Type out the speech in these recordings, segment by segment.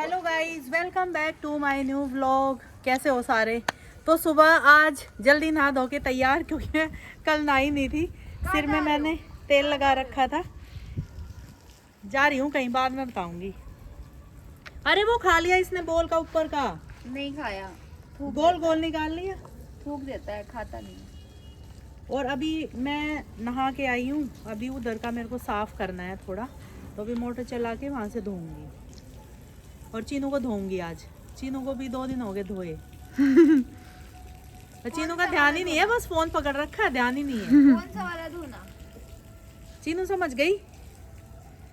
Hello guys, welcome back to my new vlog. कैसे हो सारे? तो सुबह आज जल्दी नहा धो के तैयार, क्योंकि मैं कल नहाई नहीं थी। सिर में मैंने तेल लगा रखा था। जा रही हूँ कहीं, बाद में बताऊंगी। अरे वो खा लिया इसने बोल का ऊपर का। नहीं खाया, गोल गोल निकाल लिया, थूक देता है, खाता नहीं। और अभी मैं नहा के आई हूँ। अभी उधर का मेरे को साफ करना है थोड़ा, तो अभी मोटर चला के वहाँ से धोऊंगी। और चीनू को धोऊंगी आज। चीनू को भी 2 दिन हो गए धोए। चीनू का ध्यान ही नहीं है, बस फोन पकड़ रखा है, ध्यान ही नहीं है। कौन सा वाला धोना? चीनू समझ गई।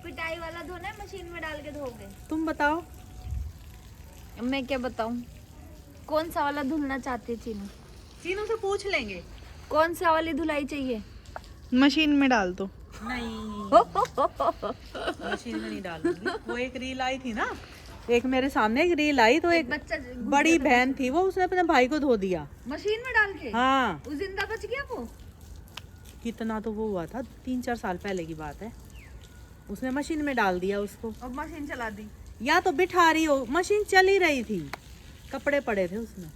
पिटाई वाला धोना है, मशीन में डाल के धोगे? तुम बताओ। मैं क्या बताऊं? कौन सा वाला धुलना चाहती है चीनू? चीनू से पूछ लेंगे। कौन सा वाली धुलाई चाहिए? मशीन में डाल दो। नहीं, मशीन में नहीं डालूंगी। वो एक रील आई थी ना, एक मेरे सामने एक रील आई, तो एक बच्चा बड़ी बहन थी, वो उसने अपने भाई को धो दिया मशीन में डाल के। हाँ, वो जिंदा बच गया वो? कितना तो वो हुआ था, 3-4 साल पहले की बात है। उसने मशीन में डाल दिया उसको। अब मशीन चला दी। या तो बिठा रही हो, मशीन चल ही रही थी, कपड़े पड़े थे उसमें।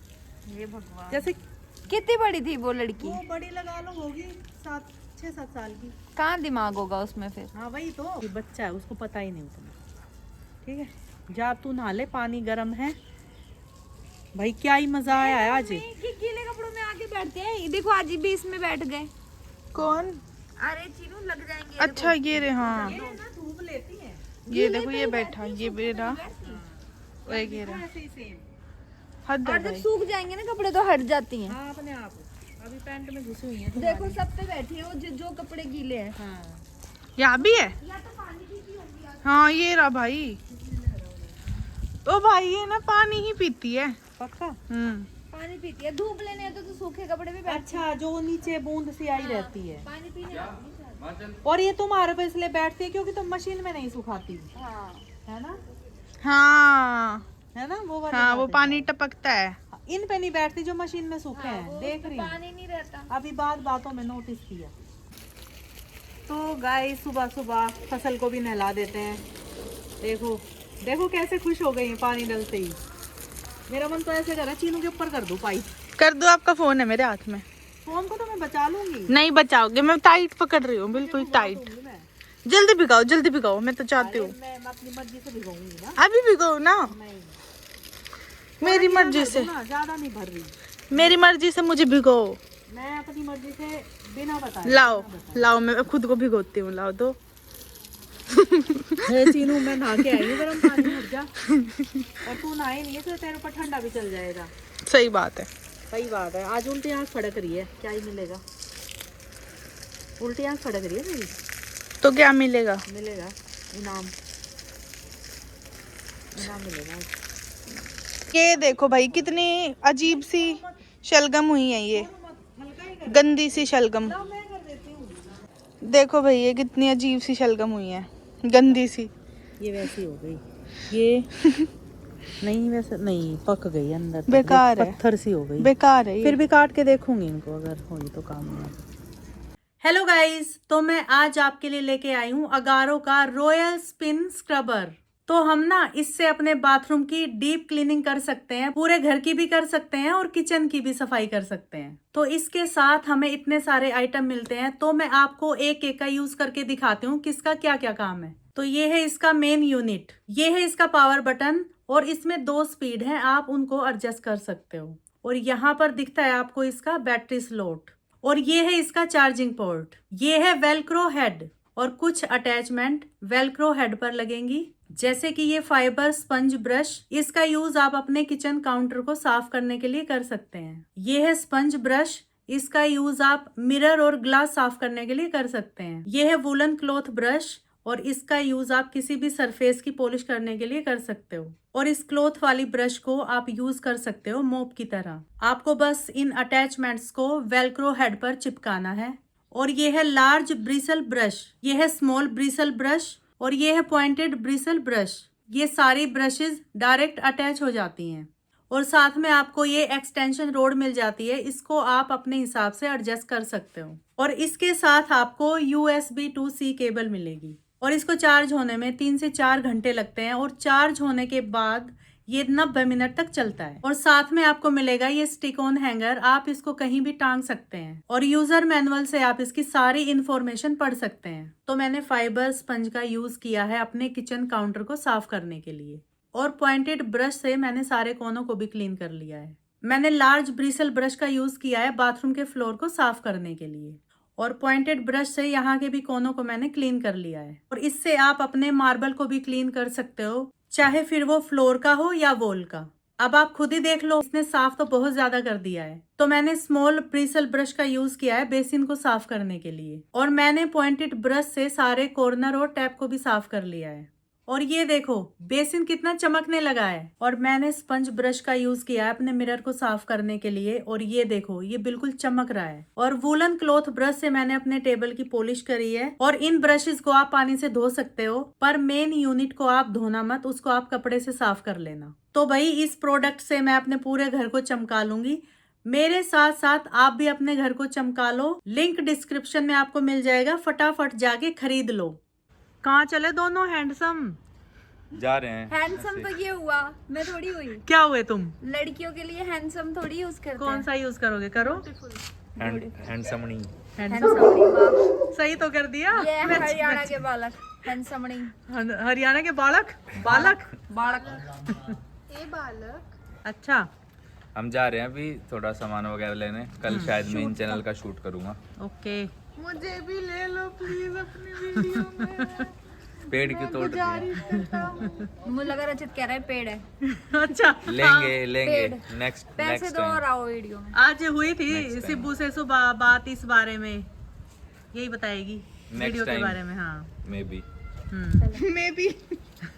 हे भगवान, जैसे कितनी बड़ी थी वो लड़की? वो बड़ी लगा लो, होगी 6-7 साल की। कहाँ दिमाग होगा उसमें फिर? हाँ वही तो, ये बच्चा है, उसको पता ही नहीं उतना। ठीक है, जा अब तू नहा ले, पानी गर्म है भाई। क्या ही मजा आया है आज। गीले कपड़ों में आके बैठते हैं। देखो आज भी इसमें बैठ गए। कौन? अरे चीनू लग जाएंगे। अच्छा ये रे, हाँ ये ना धूप लेती है। ये देखो, ये बैठा, ये मेरा और एक ये रहा। ऐसे ही सेम। हद है और जब भाई। सूख जाएंगे ना कपड़े तो हट जाती हैं। हाँ अपने आप। अभी पैंट में घुसी हुई है देखो सब पे बैठी है वो, जो कपड़े गीले हैं। हाँ, यहाँ भी है। या तो पानी पीती होगी यार। हाँ ये रहा भाई। ओ भाई ये ना पानी ही पीती है। पक्का। पानी पीती है। धूप लेने हैं तो सूखे कपड़े भी बैठ। अच्छा, जो नीचे बूंद सी आई रहती है। पानी पीने आती है। और ये तुम्हारे पे इसलिए बैठती है क्योंकि तुम मशीन में नहीं सुखाती, हाँ। है ना? हाँ है ना वो वाली हाँ, वो बात है। पानी टपकता है। इन पे नहीं बैठती जो मशीन में सूखे हैं, देख रही हूँ। पानी नहीं रहता। अभी बातों में नोटिस किया। तो गाइस, सुबह सुबह फसल को भी नहला देते हैं। देखो देखो कैसे खुश हो गई है पानी डलते ही। मेरा मन तो ऐसे कर रहा है चीनू के ऊपर कर दूं पाइप। कर दो, आपका फोन है मेरे हाथ में। फोन को तो मैं बचा लूंगी। नहीं बचाओगे, मैं टाइट पकड़ रही हूँ, बिल्कुल टाइट। दूंगी मैं। जल्दी भिगाओ, जल्दी भिगाओ, मैं तो चाहती हूँ। मैं अपनी मर्जी से भिगोऊंगी ना। अभी भिगाओ ना, नहीं, मेरी थोड़ा मर्जी भर से। दूं ना, ज्यादा नहीं भर रही। मेरी मर्जी से मुझे भिगो। मैं अपनी मर्जी से बिना बताए। लाओ लाओ, मैं खुद को भिगोती हूँ, लाओ दो। चीनू, मैं नहा के आई हूँ, गरम पानी में हट जा। और तू नहाए नहीं है तो तेरे ऊपर ठंडा भी चल जाएगा। सही बात है। सही बात है। आज उल्टी आँख फड़क रही है, क्या ही मिलेगा? उल्टी आँख फड़क रही है मेरी। तो क्या मिलेगा? मिलेगा इनाम, इनाम मिलेगा। ये देखो भाई, कितनी अजीब सी शलगम हुई है ये, गंदी सी शलगम। मैं कर देती हूँ। देखो भाई, ये कितनी अजीब सी शलगम हुई है, गंदी सी। ये वैसी हो गई ये। नहीं वैसे नहीं, पक गई अंदर तक, बेकार है। पत्थर सी हो गई। बेकार है ये। फिर भी काट के देखूंगी इनको, अगर होगी तो काम में। हेलो गाइस, तो मैं आज आपके लिए लेके आई हूँ अगारो का रॉयल स्पिन स्क्रबर। तो हम ना इससे अपने बाथरूम की डीप क्लीनिंग कर सकते हैं, पूरे घर की भी कर सकते हैं और किचन की भी सफाई कर सकते हैं। तो इसके साथ हमें इतने सारे आइटम मिलते हैं, तो मैं आपको एक एक का यूज करके दिखाती हूँ किसका क्या क्या काम है। तो ये है इसका मेन यूनिट, ये है इसका पावर बटन, और इसमें 2 स्पीड है, आप उनको एडजस्ट कर सकते हो। और यहाँ पर दिखता है आपको इसका बैटरी स्लॉट, और ये है इसका चार्जिंग पोर्ट। ये है वेलक्रो हेड, और कुछ अटैचमेंट वेलक्रो हेड पर लगेंगी, जैसे कि ये फाइबर स्पंज ब्रश। इसका यूज आप अपने किचन काउंटर को साफ करने के लिए कर सकते हैं। ये है स्पंज ब्रश, इसका यूज आप मिरर और ग्लास साफ करने के लिए कर सकते हैं। ये है वुलन क्लॉथ ब्रश, और इसका यूज आप किसी भी सरफेस की पॉलिश करने के लिए कर सकते हो। और इस क्लॉथ वाली ब्रश को आप यूज कर सकते हो मोप की तरह। आपको बस इन अटैचमेंट्स को वेलक्रो हेड पर चिपकाना है। और ये है लार्ज ब्रिसल ब्रश, ये है स्मॉल ब्रिसल ब्रश, और ये है पॉइंटेड ब्रिसल ब्रश। ये सारी ब्रशेस डायरेक्ट अटैच हो जाती हैं। और साथ में आपको ये एक्सटेंशन रोड मिल जाती है, इसको आप अपने हिसाब से एडजस्ट कर सकते हो। और इसके साथ आपको USB to C केबल मिलेगी। और इसको चार्ज होने में 3 से 4 घंटे लगते हैं और चार्ज होने के बाद ये 90 मिनट तक चलता है। और साथ में आपको मिलेगा ये स्टिक ऑन हैंगर, आप इसको कहीं भी टांग सकते हैं और यूजर मैनुअल से आप इसकी सारी इंफॉर्मेशन पढ़ सकते हैं। तो मैंने फाइबर स्पंज का यूज किया है अपने किचन काउंटर को साफ करने के लिए और पॉइंटेड ब्रश से मैंने सारे कोनों को भी क्लीन कर लिया है। मैंने लार्ज ब्रिसल ब्रश का यूज किया है बाथरूम के फ्लोर को साफ करने के लिए और पॉइंटेड ब्रश से यहाँ के भी कोनों को मैंने क्लीन कर लिया है। और इससे आप अपने मार्बल को भी क्लीन कर सकते हो, चाहे फिर वो फ्लोर का हो या वॉल का। अब आप खुद ही देख लो, इसने साफ तो बहुत ज्यादा कर दिया है। तो मैंने स्मॉल ब्रिसल ब्रश का यूज किया है बेसिन को साफ करने के लिए और मैंने पॉइंटेड ब्रश से सारे कॉर्नर और टैप को भी साफ कर लिया है। और ये देखो बेसिन कितना चमकने लगा है। और मैंने स्पंज ब्रश का यूज किया है अपने मिरर को साफ करने के लिए और ये देखो ये बिल्कुल चमक रहा है। और वूलन क्लॉथ ब्रश से मैंने अपने टेबल की पॉलिश करी है। और इन ब्रशेस को आप पानी से धो सकते हो, पर मेन यूनिट को आप धोना मत, उसको आप कपड़े से साफ कर लेना। तो भाई इस प्रोडक्ट से मैं अपने पूरे घर को चमका लूंगी। मेरे साथ साथ आप भी अपने घर को चमका लो। लिंक डिस्क्रिप्शन में आपको मिल जाएगा, फटाफट जाके खरीद लो। कहाँ चले दोनों हैंडसम? जा रहे हैं। हैंडसम तो ये हुआ, मैं थोड़ी हुई। क्या हुए तुम? लड़कियों के लिए हैंडसम थोड़ी यूज करते कौन हैं। सा यूज करोगे? करो। हैंडसमनी। हैंडसमनी, वाह। सही तो कर दिया। ये हरियाणा के बालक हैंडसमनी। हरियाणा के बालक बालक ए बालक। अच्छा, हम जा रहे हैं अभी थोड़ा सामान वगैरह लेने। कल शायद मेन चैनल का शूट करूंगा। ओके। मुझे भी ले लो प्लीज अपनी वीडियो में। पेड़ की तोड़ दिए। मुझे लगा रचित कह रहा है पेड़ है। अच्छा, लेंगे पेड़। नेक्स्ट पैसे दो और आओ वीडियो में। आज हुई थी Next time. सिब्बू से सुबह बात इस बारे में, यही बताएगी वीडियो के time. बारे में। हाँ, मे बी। May be.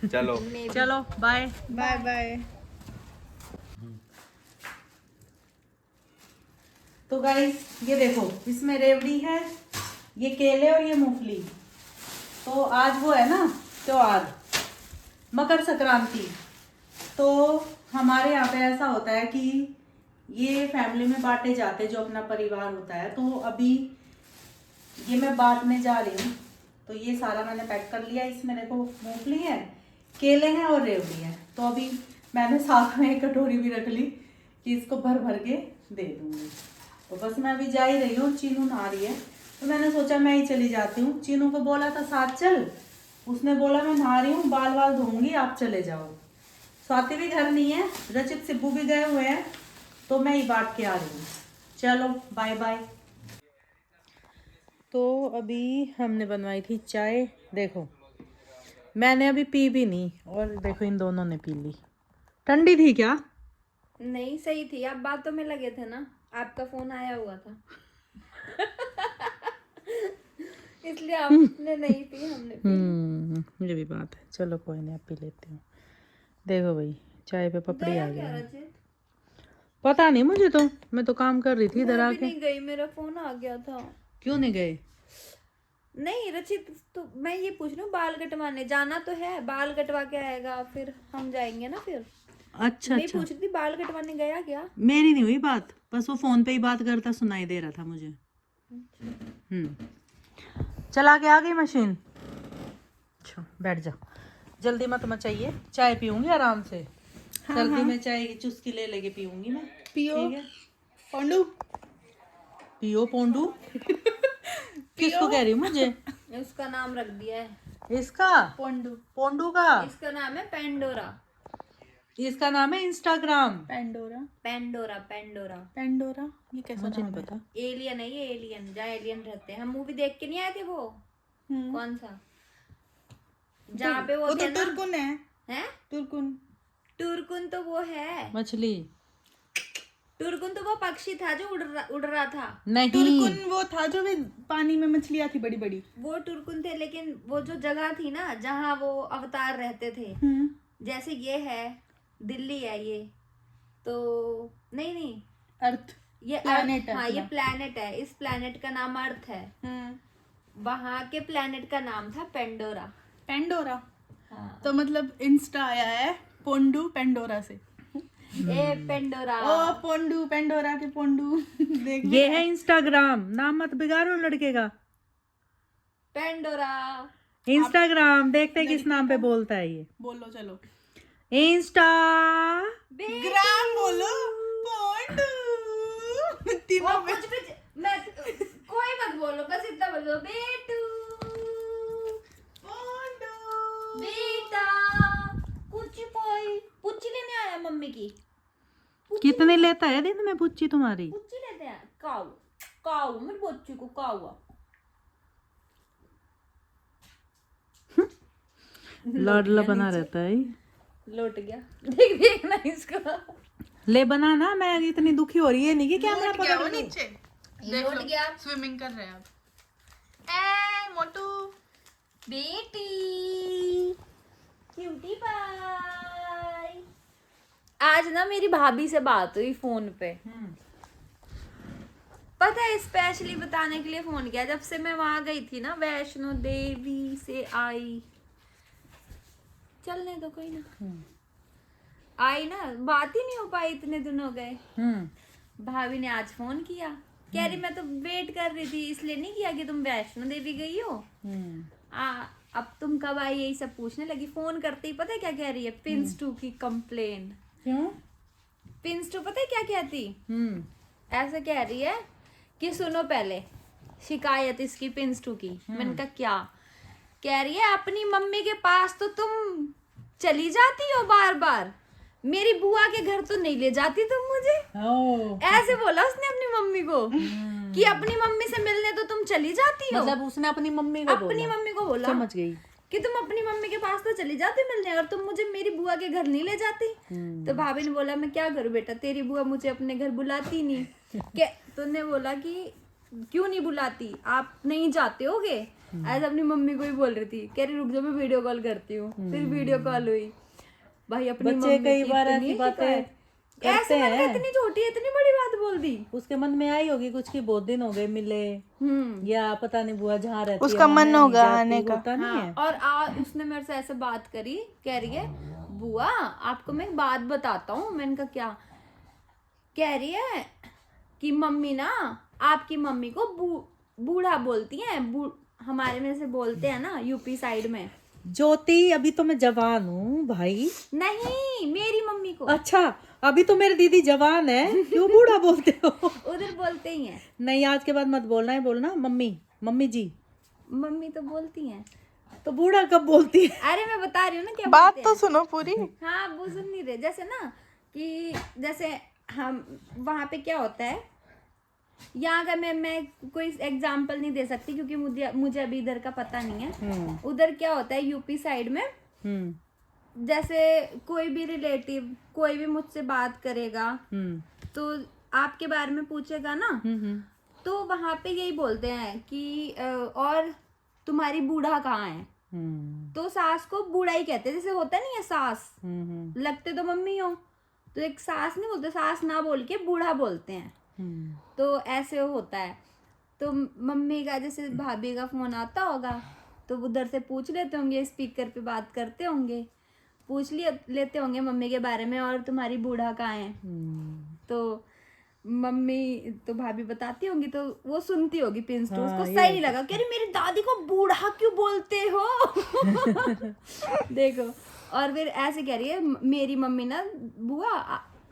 चलो चलो बाय बाय बाय। तो गाइस ये देखो, इसमें रेवड़ी है, ये केले और ये मूंगफली। तो आज वो है ना त्योहार, मकर संक्रांति। तो हमारे यहाँ पे ऐसा होता है कि ये फैमिली में बांटे जाते, जो अपना परिवार होता है। तो अभी ये मैं बांटने जा रही हूँ। तो ये सारा मैंने पैक कर लिया। इसमें देखो मूंगफली है, केले हैं और रेवड़ी है। तो अभी मैंने साथ में एक कटोरी भी रख ली कि इसको भर भर के दे दूंगी। तो बस मैं अभी जा ही रही हूँ। चीनू नहा रही है तो मैंने सोचा मैं ही चली जाती हूँ। चीनू को बोला था साथ चल, उसने बोला मैं नहा रही हूँ, बाल बाल धोऊंगी, आप चले जाओ। स्वाति भी घर नहीं है, रचित सिब्बू भी गए हुए हैं, तो मैं ही बांट के आ रही हूँ। चलो बाय बाय। तो अभी हमने बनवाई थी चाय। देखो मैंने अभी पी भी नहीं और देखो इन दोनों ने पी ली। ठंडी थी क्या? नहीं सही थी, आप बातों में लगे थे ना, आपका फोन आया हुआ था। इसलिए आपने नहीं पी, हमने पी। ये भी बात है। चलो कोई नहीं, आप पी लेती हूँ। देखो भाई चाय पे पपड़ी आ क्या गई। रचित? पता नहीं मुझे, तो मैं तो काम कर रही थी इधर मैं भी आके। नहीं गई, मेरा फोन आ गया था। क्यों नहीं गए? नहीं रचित, तो मैं ये पूछ रही हूँ, बाल कटवाने जाना तो है, बाल कटवा के आएगा फिर हम जाएंगे ना। फिर अच्छा नहीं अच्छा, पूछ रही थी बाल कटवाने गया क्या? मेरी नहीं हुई बात, बस वो फोन पे ही बात करता सुनाई दे रहा था मुझे। चला के आ गई मशीन। अच्छा बैठ जा, जल्दी मत मचाइए, चाय पीऊंगी आराम से। सर्दी में चाय की चुस्की ले लेके पीऊंगी मैं। पियो ठीक है, पोंडू। पियो पोंडू। किसको कह रही हूँ? मुझे इसका नाम रख दिया है, इसका पोंडू। पोंडू का। इसका नाम है पेंडोरा। इसका नाम है Instagram. Pandora. Pandora Pandora Pandora ये कैसा मुझे नाम नहीं है? पता। एलियन है ये, एलियन जहाँ एलियन रहते हैं। हम मूवी देख के नहीं आए थे वो, कौन सा जहाँ पे वो वो थे तो ना? तुर्कुन है। हैं? तुर्कुन। टुरकुन तो वो है, मछली टुरकुन तो वो पक्षी था जो उड़ रहा था। नहीं, तुर्कुन वो था जो भी पानी में मछलियाँ थी बड़ी बड़ी। वो टुरकुन थे, लेकिन वो जो जगह थी ना जहाँ वो अवतार रहते थे, जैसे ये है दिल्ली है ये, तो नहीं अर्थ। ये Planet है हाँ ये अपना। प्लेनेट है। इस प्लेनेट का नाम अर्थ है। वहाँ के प्लेनेट का नाम था पेंडोरा। पेंडोरा। हाँ। तो मतलब इंस्टा आया है पोंडू पेंडोरा से। ए पेंडोरा। ओ पोंडू पेंडोरा के पोंडू। देख ये है इंस्टाग्राम। नाम मत बिगाड़ो लड़के का। पेंडोरा। इंस्टाग्राम देखते हैं किस नाम पे बोलता है ये। बोलो चलो। इंस्टा ग्राम बोलो। पोंडू। तीनों में कुछ भी मैं कोई मत बोलो, बस इतना बोलो बेटू पोंडू। बेटा। कुछ कोई पुच्ची लेने आया मम्मी की। कितने लेता है दिन में पुच्ची तुम्हारी? पुच्ची लेते हैं। काऊ काऊ मेरे बच्ची को काऊ लाडला बना रहता है। लौट गया। देख देखना इसको। ले बनाना, मैं इतनी दुखी हो रही है नहीं कि कैमरा लौट गया वो पकड़ लूं। नीचे। लौट गया। स्विमिंग कर रहे हैं अब। ए मोटू। बेटी क्यूटी पाई। आज ना मेरी भाभी से बात हुई फोन पे। पता है स्पेशली बताने के लिए फोन किया, जब से मैं वहां गई थी ना वैष्णो देवी से आई, चलने दो कोई ना, आई ना बात ही नहीं हो पाई, इतने दिन हो गए। भाभी ने आज फोन किया, कह रही मैं तो वेट कर रही थी, इसलिए नहीं किया कि तुम वैष्णो देवी गई हो। अब तुम कब आई यही सब पूछने लगी। फोन करते ही पता है क्या कह रही है? पिंस 2 की कंप्लेन। क्यों? पिंस 2 पता है क्या कहती? ऐसा कह रही है कि सुनो पहले शिकायत इसकी पिंस 2 की। मैंने कहा क्या? कह रही है अपनी मम्मी के पास तो तुम चली जाती हो बार बार, मेरी बुआ के घर तो नहीं ले जाती तुम मुझे। ऐसे बोला उसने अपनी मम्मी को कि अपनी मम्मी से मिलने तो तुम चली जाती हो। मतलब उसने अपनी मम्मी को अपनी मम्मी को बोला, समझ गई, कि तुम अपनी मम्मी के पास तो चली जाती मिलने और तुम मुझे मेरी बुआ के घर नहीं ले जाती। तो भाभी ने बोला मैं क्या करूं बेटा, तेरी बुआ मुझे अपने घर बुलाती नहीं। तुमने बोला कि क्यों नहीं बुलाती, आप नहीं जाते होगे। ऐसे अपनी मम्मी को ही बोल रही थी। कह रही रुक जाओ मैं वीडियो कॉल करती हूँ। फिर वीडियो कॉल हुई। भाई अपनी बच्चे मम्मी कई की बार इतनी ऐसी बातें शिकायत। करते ऐसे मैंने हैं। कहा, इतनी छोटी है इतनी बड़ी बात बोल दी। उसके मन में आई होगी कुछ की बहुत दिन हो गए मिले, या पता नहीं बुआ जहाँ रहती उसका है वहाँ मन नहीं होगा जाती, आने का। होता नहीं है। और उसने मेरे से ऐसे बात करी, कह रही है बुआ आपको मैं एक बात बताता हूँ। मैंने कहा क्या? कह रही है कि मम्मी ना आपकी मम्मी को बूढ़ा बोलती है। हमारे में से बोलते हैं ना यूपी साइड में। ज्योति अभी तो मैं जवान हूँ भाई। नहीं मेरी मम्मी को। अच्छा अभी तो मेरी दीदी जवान है, क्यों बूढ़ा बोलते हो? उधर बोलते ही हैं। नहीं आज के बाद मत बोलना है, बोलना मम्मी मम्मी जी। मम्मी तो बोलती हैं, तो बूढ़ा कब बोलती है? अरे मैं बता रही हूँ ना क्या बात बोलते तो हैं। सुनो पूरी। हाँ वो सुन नहीं रहे। जैसे ना कि जैसे हम वहाँ पे क्या होता है, यहाँ का मैं कोई एग्जाम्पल नहीं दे सकती क्योंकि मुझे अभी इधर का पता नहीं है। उधर क्या होता है यूपी साइड में, जैसे कोई भी रिलेटिव कोई भी मुझसे बात करेगा तो आपके बारे में पूछेगा ना, तो वहाँ पे यही बोलते हैं कि और तुम्हारी बूढ़ा कहाँ है। तो सास को बूढ़ा ही कहते हैं। जैसे होता नहीं है सास, लगते तो मम्मी हो, तो एक सास नहीं बोलते, सास ना बोल के बूढ़ा बोलते हैं। तो ऐसे होता है। तो मम्मी का जैसे भाभी का फोन आता होगा तो उधर से पूछ लेते होंगे, स्पीकर पे बात करते होंगे, पूछ लेते होंगे मम्मी के बारे में, और तुम्हारी बूढ़ा कहाँ है। तो मम्मी तो भाभी बताती होंगी, तो वो सुनती होगी पिंस टू। उसको सही नहीं लगा, कह रही मेरी दादी को बूढ़ा क्यों बोलते हो। देखो, और फिर ऐसे कह रही है मेरी मम्मी ना बुआ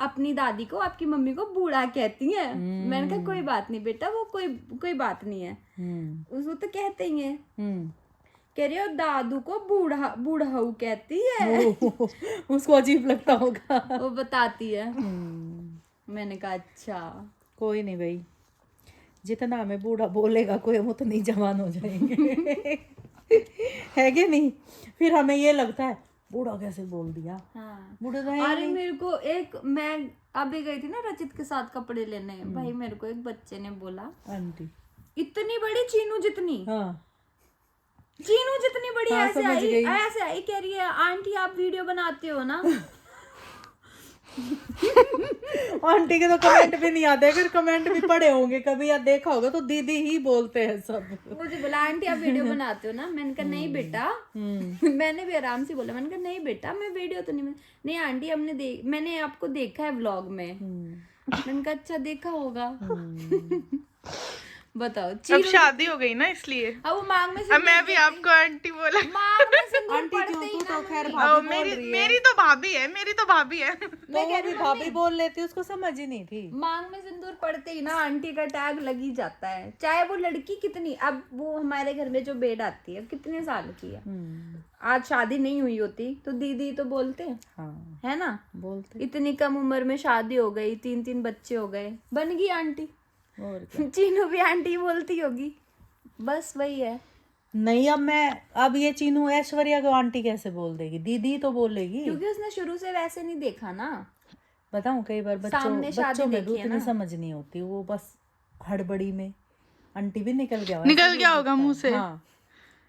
अपनी दादी को आपकी मम्मी को बूढ़ा कहती है। मैंने कहा कोई बात नहीं बेटा, वो कोई बात नहीं है, उसको तो कहते ही है। कह रही हो दादू को बूढ़ाऊ कहती है। उसको अजीब लगता होगा, वो बताती है। मैंने कहा अच्छा कोई नहीं भाई, जितना हमें बूढ़ा बोलेगा कोई हम उतनी जवान हो जाएंगे। है कि नहीं? फिर हमें ये लगता है बूढ़ा कैसे बोल दिया। हाँ। बूढ़ा अरे मेरे को मैं अभी गई थी ना रचित के साथ कपड़े लेने, भाई मेरे को एक बच्चे ने बोला आंटी इतनी बड़ी चीनू जितनी, हाँ चीनू जितनी बड़ी, हाँ, ऐसे समझ आई गई। ऐसे आई, कह रही है आंटी आप वीडियो बनाते हो ना। आंटी के तो कमेंट भी नहीं आते, अगर कमेंट भी पढ़े होंगे कभी या देखा होगा तो दीदी ही बोलते हैं सब। मुझे बोला आंटी आप वीडियो बनाते हो ना। मैंने कहा नहीं बेटा। मैंने भी आराम से बोला, मैंने कहा नहीं बेटा मैं वीडियो तो नहीं आंटी मैंने आपको देखा है व्लॉग में। मैंने कहा अच्छा देखा होगा। बताओ अब चीनू शादी हो गई ना इसलिए अब वो मांग में अब सिंदूर मैं भी आपको आंटी बोला। मांग में सिंदूर आंटी पड़ते क्यों, ही तू ना तो खैर मम्मी। भाभी बोल मेरी रही है। मेरी तो भाभी है, मेरी तो भाभी है। मैं कह रही वो हूँ भाभी बोल लेती, उसको समझ ही नहीं थी। मांग में सिंदूर पड़ते ही ना आंटी का टैग लग ही जाता है, चाहे वो लड़की कितनी, अब वो हमारे घर में जो बेड आती है कितने साल की है, आज शादी नहीं हुई होती तो दीदी तो बोलते हैं, हाँ है ना, बोलते। इतनी कम उम्र में शादी हो गई, 3 बच्चे हो गए, बन गई आंटी। और क्या। चीनू भी आंटी बोलती होगी, बस वही है। नहीं अब ये चीनू ऐश्वर्या को आंटी कैसे बोल देगी, दीदी तो बोलेगी। क्योंकि उसने शुरू से वैसे नहीं देखा ना, बताऊं, कई बार सामने शादी बच्चों में भी देखी है उतनी ना। समझ नहीं होती, वो बस हड़बड़ी में आंटी भी निकल गया, निकल गया होगा मुंह से। हाँ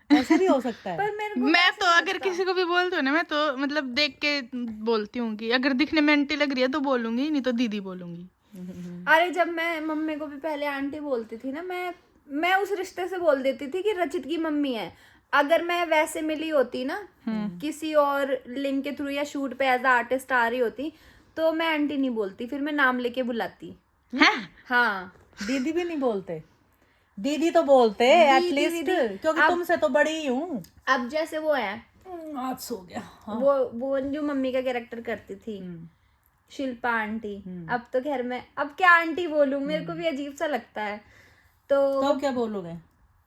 ऐसे भी हो सकता है। पर मेरे को मैं तो अगर किसी को भी बोलती हूँ ना, मैं तो मतलब देख के बोलती हूँ कि अगर दिखने में आंटी लग रही है तो बोलूंगी, नहीं तो दीदी बोलूंगी। अरे जब मैं मम्मी को भी पहले आंटी बोलती थी ना, मैं उस रिश्ते से बोल देती थी कि रचित की मम्मी है। अगर मैं वैसे मिली होती ना किसी और लिंक के थ्रू या शूट पे एज आर्टिस्ट आ रही होती तो मैं आंटी नहीं बोलती, फिर मैं नाम लेके बुलाती। हाँ दीदी भी नहीं बोलते, दीदी तो बोलते एटलीस्ट, क्योंकि तुमसे तो बड़ी ही हूँ। अब जैसे वो है, आज सो गया। हाँ। वो जो मम्मी का कैरेक्टर करती थी शिल्पा आंटी, अब तो खैर मैं अब क्या आंटी बोलूं, मेरे को भी अजीब सा लगता है। तो अब क्या बोलोगे?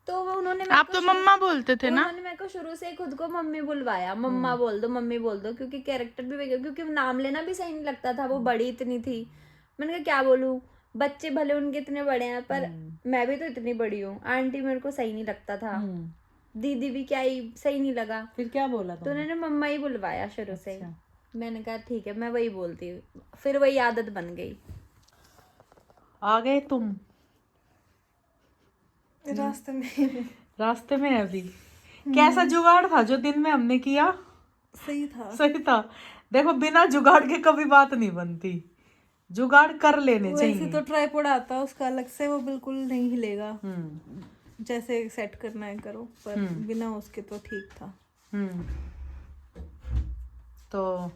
तो वो उन्होंने आप तो मम्मा बोलते थे ना। उन्होंने मेरे को शुरू से खुद को मम्मी बुलवाया, मम्मा बोल दो, मम्मी बोल दो, क्योंकि कैरेक्टर भी वही, क्योंकि नाम लेना भी सही नहीं लगता था, वो बड़ी इतनी थी। मैंने कहा क्या बोलूं, बच्चे भले उनके इतने बड़े हैं पर मैं भी तो इतनी बड़ी हूँ। आंटी मेरे को सही नहीं लगता था, दीदी भी क्या ही सही नहीं लगा, फिर क्या बोला तो तुमने? उन्होंने मम्मा ही बुलवाया शुरू से। अच्छा। मैंने कहा ठीक है, मैं वही बोलती हूँ, फिर वही आदत बन गई। आ गए तुम रास्ते में है अभी। कैसा जुगाड़ था जो दिन में हमने किया? सही था। देखो बिना जुगाड़ के कभी बात नहीं बनती, जुगाड़ कर लेने चाहिए। वैसे तो ट्राइपॉड आता है उसका अलग से, वो बिल्कुल नहीं हिलेगा, जैसे सेट करना है करो, पर बिना उसके तो ठीक था। तो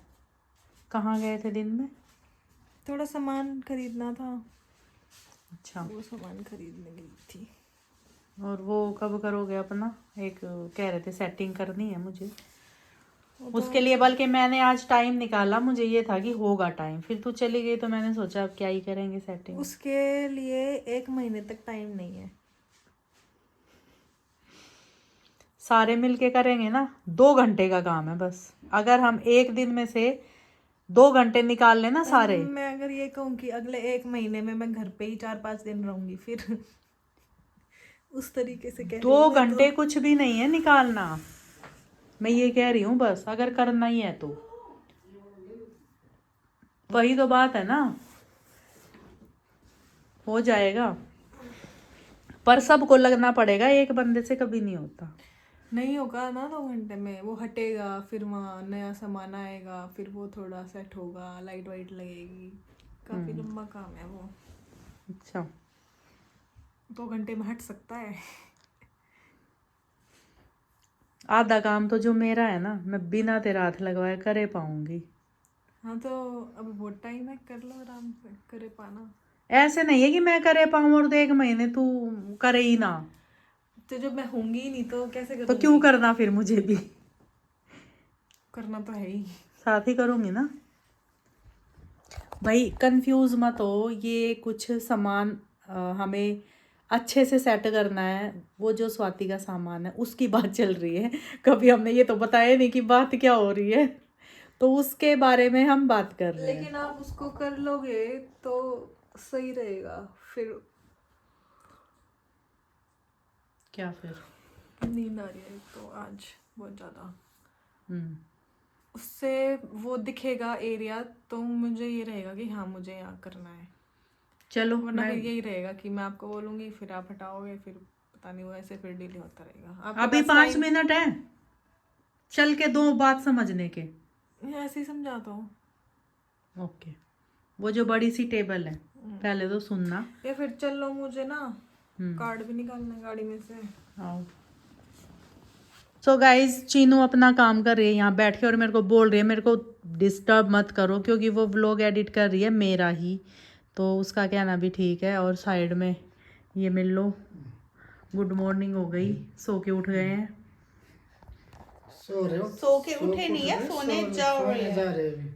कहाँ गए थे दिन में? थोड़ा सामान खरीदना था, अच्छा। वो सामान खरीदने गई थी। और वो कब करोगे अपना, एक कह रहे थे सेटिंग करनी है मुझे, उसके लिए बल्कि मैंने आज टाइम निकाला, मुझे ये था कि होगा टाइम, फिर तू चली गई तो मैंने सोचा अब क्या ही करेंगे सेटिंग। उसके लिए 1 महीने तक टाइम नहीं है। सारे मिलके करेंगे ना, 2 घंटे का काम है बस। अगर हम एक दिन में से 2 घंटे निकाल लेना सारे। मैं अगर ये कहूँ कि अगले 1 महीने में मैं घर पे ही 4-5 दिन रहूंगी, फिर उस तरीके से कह 2 घंटे कुछ भी नहीं है निकालना, मैं ये कह रही हूँ बस, अगर करना ही है तो। वही तो बात है ना, हो जाएगा, पर सबको लगना पड़ेगा, एक बंदे से कभी नहीं होता। नहीं होगा ना 2 घंटे में, वो हटेगा, फिर वहाँ नया सामान आएगा, फिर वो थोड़ा सेट होगा, लाइट वाइट लगेगी, काफी लंबा काम है वो। अच्छा, 2 घंटे में हट सकता है। आधा काम तो जो मेरा है ना, मैं बिना तेरा हाथ लगवाए करे पाऊंगी। हाँ तो अब बहुत टाइम है, कर लो आराम से, करे पाना। ऐसे नहीं है कि मैं करे पाऊं और तो 1 महीने तू करे ही ना, तो जब मैं होंगी ही नहीं तो कैसे तो करूँगी? क्यों करना फिर, मुझे भी करना तो है ही। साथ ही करूंगी ना भाई। कंफ्यूज मत हो, ये कुछ सामान हमें अच्छे से सेट करना है। वो जो स्वाति का सामान है उसकी बात चल रही है, कभी हमने ये तो बताया नहीं कि बात क्या हो रही है, तो उसके बारे में हम बात कर रहे हैं। लेकिन आप उसको कर लोगे तो सही रहेगा। फिर क्या फिर? नींद आ रही है तो आज बहुत ज़्यादा, हम्म, उससे वो दिखेगा एरिया, तो मुझे ये रहेगा कि हाँ मुझे यहाँ करना है। चलो वरना फिर यही रहेगा कि मैं आपको बोलूँगी, फिर आप हटाओगे, फिर पता नहीं वो ऐसे फिर डिले होता रहेगा। आपके अभी पास 5 मिनट है चल के, 2 बात समझने के। ऐसे ही समझाता हूँ। ओके, वो जो बड़ी सी टेबल है पहले तो सुनना, या फिर चल लो, मुझे ना कार्ड भी निकालना है गाड़ी में से। आओ। सो गाइज, चीनू अपना काम कर रही है यहाँ बैठ के और मेरे को बोल रही है मेरे को डिस्टर्ब मत करो, क्योंकि वो व्लॉग एडिट कर रही है मेरा ही, तो उसका कहना भी ठीक है। और साइड में ये मिल लो। गुड मॉर्निंग हो गई, सो के उठ गए हैं। सो रहे हो? सो के उठे नहीं है, सोने जा रहे हैं। जा रहे हैं अभी।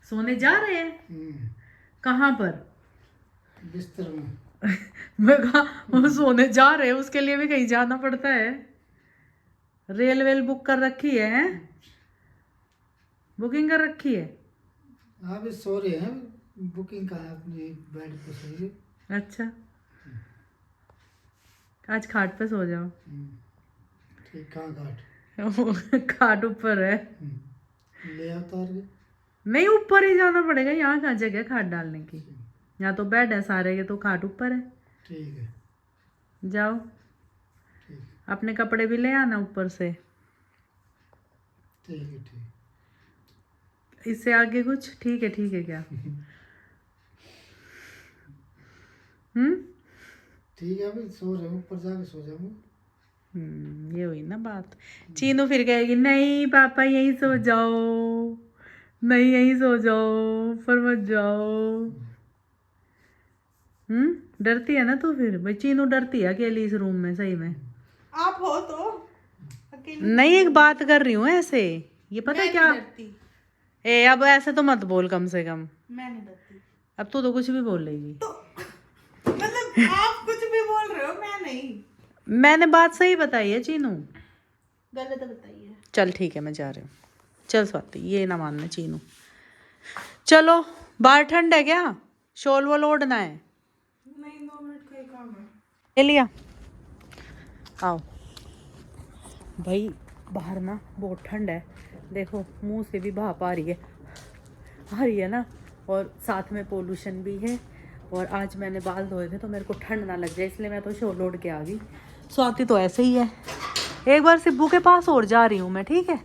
सोने जा रहे हैं? कहाँ पर? बिस्तर में। मैं कहा वो सोने जा रहे हैं, उसके लिए भी कहीं जाना पड़ता है। रेल वेल बुक कर रखी है? बुकिंग कर रखी है? हाँ भी सो रहे हैं, बुकिंग का है, अपनी बेड पे सो रहे। अच्छा, आज खाट पे सो जाओ। ठीक, कहाँ घाट? खाट ऊपर है। ले उतार के। नहीं, ऊपर ही जाना पड़ेगा, यहाँ कहाँ जगह खाट डालने की। यहाँ तो बेड है सारे के, तो खाट ऊपर है। ठीक है। जाओ, ठीक, अपने कपड़े भी ले आना ऊपर से। ठीक है। ठीक, इससे आगे कुछ? ठीक है क्या? ठीक है, अभी सो रहे हो, ऊपर जाके सो जाऊंगा। ये हुई ना बात। चीनू फिर कहेगी नहीं पापा यहीं सो जाओ, नहीं यहीं सो जाओ, पर मत जाओ। डरती है ना तू फिर? भाई चीनू डरती है अकेली इस रूम में, सही में। आप हो तो अकेले। नहीं, एक बात कर रही हूँ ऐसे, ये पता है मैं क्या? नहीं डरती। ए अब ऐसे तो मत बोल कम से कम। मैं नहीं डरती। अब तू तो कुछ भी बोल लेगी। मतलब आप कुछ भी बोल रहे हो, मैं नहीं। मैंने बात सही बताई है चीनू। गलत बताइए। चल ठीक है, मैं जा रही हूँ। चल स्वाति, ये ना मानना चीनू। चलो, बाहर ठंड है क्या? शॉल वॉल ओढ़ना है? नहीं, 2 मिनट का ही काम है। ले लिया? आओ भाई, बाहर ना बहुत ठंड है। देखो मुंह से भी भाप आ रही है ना, और साथ में पोल्यूशन भी है। और आज मैंने बाल धोए थे तो मेरे को ठंड ना लग जाए, इसलिए मैं तो शॉल ओढ़ के आ गई। स्वाति तो ऐसे ही है। एक बार सिब्बू के पास और जा रही हूँ मैं, ठीक है?